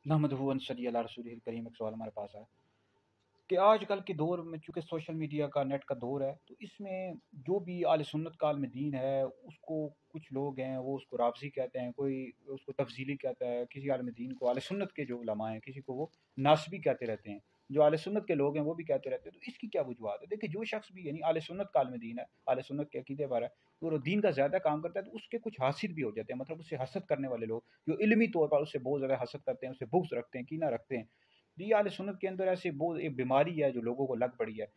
नहमदुहु व नसल्ली अला रसूलिहिल करीम। एक सवाल हमारे पास है कि आज कल के दौर में चूँकि सोशल मीडिया का, नेट का दौर है, तो इसमें जो भी आले सुन्नत का आलिम दीन है, उसको कुछ लोग हैं वो उसको राफ़ज़ी कहते हैं, कोई उसको तफ़ज़ीली कहता है, किसी आलिम दीन को आले सुन्नत के जो उलमा हैं, किसी को वो नासबी कहते रहते हैं। जो आले सुन्नत के लोग हैं वो भी कहते रहते हैं। तो इसकी क्या वजूहत है? देखिए, जो शख्स भी यानी आले सुन्नत का आलिम दीन है, आले सुन्नत के अकीदे पर है, तो वो दीन का ज़्यादा काम करता है, तो उसके कुछ हासिद भी हो जाते हैं। मतलब उससे हसद करने वाले लोग, जो इल्मी तौर पर उससे बहुत ज़्यादा हसद करते हैं, उससे बुग़्ज़ रखते हैं, कीना रखते हैं। ये अहले सुन्नत के अंदर ऐसे बहुत एक बीमारी है जो लोगों को लग पड़ी है।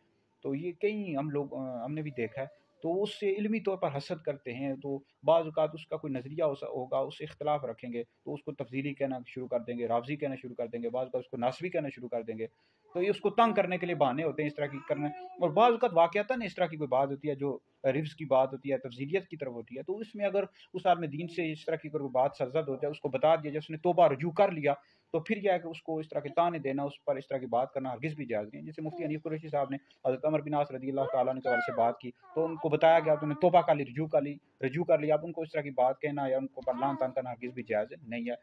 तो ये कई हमने भी देखा है। तो वो उससे इल्मी तौर पर हसद करते हैं, तो बाज़ औक़ात उसका कोई नज़रिया होगा, उससे इख्तिलाफ़ रखेंगे, तो उसको तफ़ज़ीली कहना शुरू कर देंगे, राफ़ज़ी कहना शुरू कर देंगे, बाज़ औक़ात उसको नासबी कहना शुरू कर देंगे। तो ये उसको तंग करने के लिए बहाने होते हैं इस तरह की करना। और बाज़ औक़ात वाक़यातन इस तरह की कोई बात होती है जो रिव्ज़ की बात होती है, तफ़ज़ीलियत की तरफ होती है, तो इसमें अगर उस आलिम दीन से इस तरह की कोई बात सरज़द हो जाए, उसको बता दिया जाए, उसने तौबा रुजू कर लिया, तो फिर क्या है कि उसको इस तरह के ताने देना, उस पर इस तरह की बात करना हरगिज़ भी जायज़ नहीं है। जैसे मुफ्ती हनीफ़ कुरैशी साहब ने हज़रत अमर बिन आस रज़ी अल्लाह तआला अन्हु के हवाले से बात की, तो उनको बताया गया, तो उन्होंने तौबा कर ली, रुजू कर लिया। अब उनको इस तरह की बात कहना या उनको पर लान-तान करना हरगिज़ भी जायज़ नहीं है।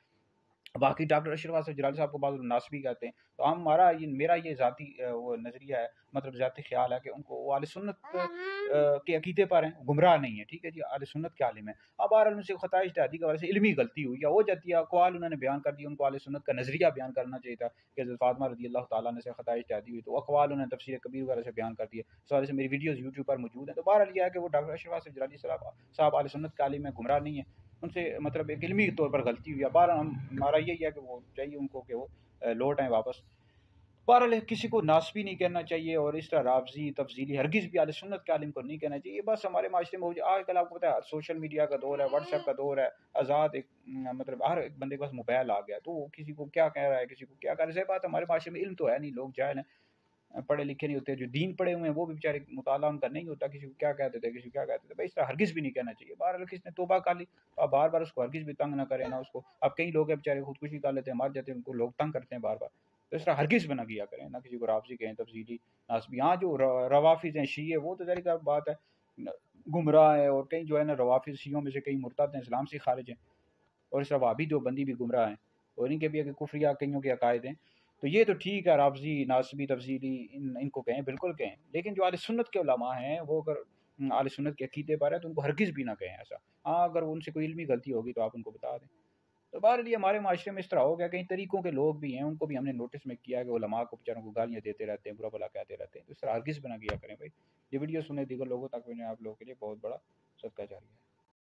बाकी डॉक्टर अशरफ आसिफ जलाली साहब को बाद नासबी कहते हैं। तो मेरा ये ज़ाती वो नज़रिया है, मतलब ज़ाती ख़्याल है कि उनको वो अहले सुन्नत के अकीदे पर हैं, गुमराह नहीं है, ठीक है जी, अहले सुन्नत के आलिम हैं। अब बहरहाल उनसे ख़ता इज्तिहादी की वजह से इल्मी गलती हुई या हो जाती है, अक़वाल उन्होंने बयान कर दिए, उनको अहले सुन्नत का नज़रिया बयान करना चाहिए था कि हज़रत फ़ातिमा रज़ी अल्लाह तआला अन्हा से ख़ता इज्तिहादी हुई, तो अक़वाल उन्होंने तफ़सीर कबीर वगैरह से बयान कर दिए। इस हवाले से मेरी वीडियोज़ यूट्यूब पर मौजूद हैं। तो बहरहाल ये है कि वो डॉक्टर अशरफ आसिफ जलाली साहब अहले सुन्नत के आलिम हैं, गुमराह नहीं है। उनसे मतलब एक इल्मी तौर पर गलती हुई है। बहरहाल हमारा यही है कि वो चाहिए उनको कि वो लौट आएँ वापस। बहरहाल किसी को नासबी नहीं कहना चाहिए और इस तरह राफ़ज़ी, तफ़ज़ीली हरगिज़ भी अहले सुन्नत के आलिम को नहीं कहना चाहिए। बस हमारे माशरे में आजकल आपको पता है सोशल मीडिया का दौर है, व्हाट्सएप का दौर है, आज़ाद एक मतलब हर एक बंदे के पास मोबाइल आ गया, तो वो किसी को क्या कह रहा है, किसी को क्या कर रहा है। ज़ाहिर बात है हमारे माशरे में इल्म तो है नहीं, लोग जाहिल हैं, पढ़े लिखे नहीं होते। जो दीन पढ़े हुए हैं वो भी बेचारे मुताला उनका नहीं होता, किसी को क्या कह देते हैं, किसी को क्या कहते थे। भाई इस तरह हरगिज़ भी नहीं कहना चाहिए। बहरहाल किसी ने तौबा कर ली, तो आप बार-बार उसको हरगिज़ भी तंग ना करें, ना उसको। अब कई लोग हैं बेचारे खुदकुशी कर लेते हैं, मर जाते हैं, उनको लोग तंग करते हैं बार-बार। तो इस तरह हरगिज़ भी ना किया करें, ना किसी को राफ़ज़ी कहें, तफ़ज़ीली, नासबी। हाँ, जो रवाफ़िज़ हैं, शिये, वो तो ज़ाहिर-सी बात है न गुमराह है, और कई जो है ना रवाफ़िज़ शियों में से कई मुर्तद हैं, इस्लाम से खारिज हैं, और इस तरह वहाबी देवबंदी भी गुमराह हैं, और इनके भी कुफ्रिया कइयों के अकायद हैं। तो ये तो ठीक है, राफ़ज़ी, नासबी, तफ़ज़ीली इनको कहें, बिल्कुल कहें। लेकिन जो अहले सुन्नत के उलमा हैं, वो अगर अहले सुन्नत के अकीदे पर है, तो उनको हरगिज़ भी ना कहें ऐसा। हाँ, अगर उनसे कोई इल्मी गलती होगी तो आप उनको बता दें। तो बहरहाल ये हमारे माशरे में इस तरह हो गया, कई तरीकों के लोग भी हैं, उनको भी हमने नोटिस में किया है कि उलमा को बेचारों को गालियाँ देते रहते हैं, बुरा-भला कहते रहते हैं। तो इस तरह हरगिज़ भी ना किया करें भाई। ये वीडियो सुने दीगर लोगों तक पहुँचे, आप लोगों के लिए बहुत बड़ा सदका जारी है।